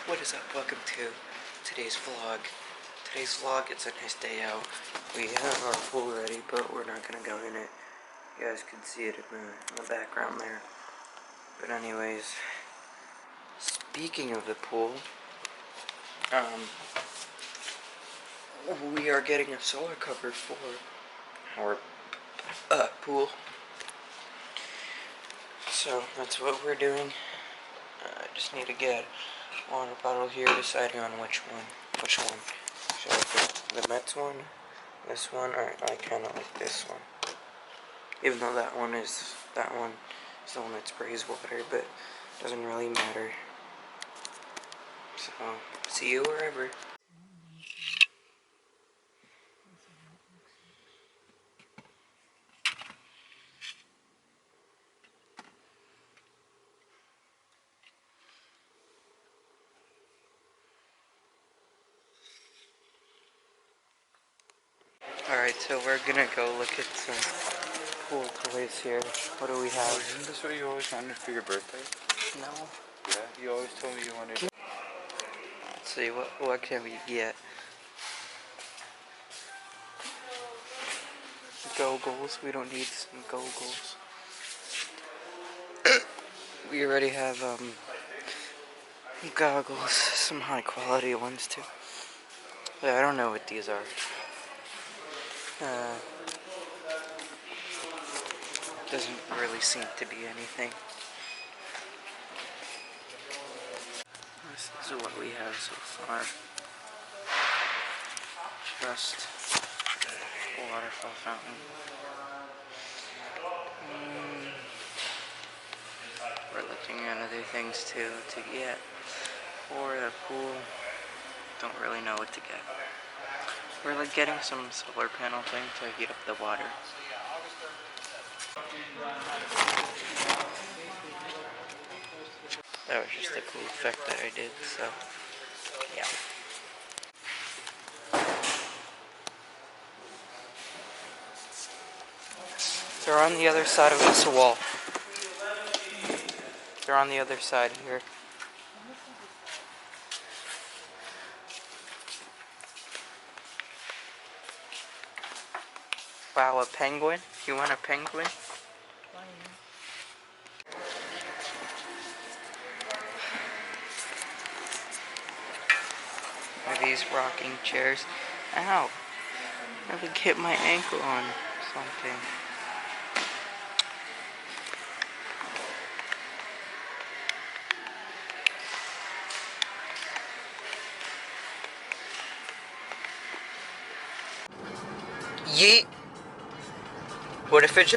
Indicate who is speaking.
Speaker 1: What is up? Welcome to today's vlog. Today's vlog, it's a nice day out. We have our pool ready, but we're not gonna go in it. You guys can see it in the background there. But anyways, speaking of the pool, we are getting a solar cover for our pool. So that's what we're doing. I just need to get a water bottle here, deciding on which one. Should I get the Mets one, this one, or I kind of like this one. Even though that one is the one that sprays water, but it doesn't really matter. So, see you wherever. Alright, so we're gonna go look at some pool toys here. What do we have?
Speaker 2: Isn't this what you always wanted for your birthday?
Speaker 1: No.
Speaker 2: Yeah, you always told me you wanted.
Speaker 1: Let's see, what can we get? Goggles. We don't need some goggles. We already have goggles, some high quality ones too. Yeah, I don't know what these are. Doesn't really seem to be anything. This is what we have so far. Just a waterfall fountain. We're looking at other things too to get for the pool. Don't really know what to get. We're like getting some solar panel thing to heat up the water. That was just a cool effect that I did, so yeah. They're on the other side of this wall. They're on the other side here. Wow, a penguin? You want a penguin? Are these rocking chairs? Ow! I would hit my ankle on something. Yeet! What if it just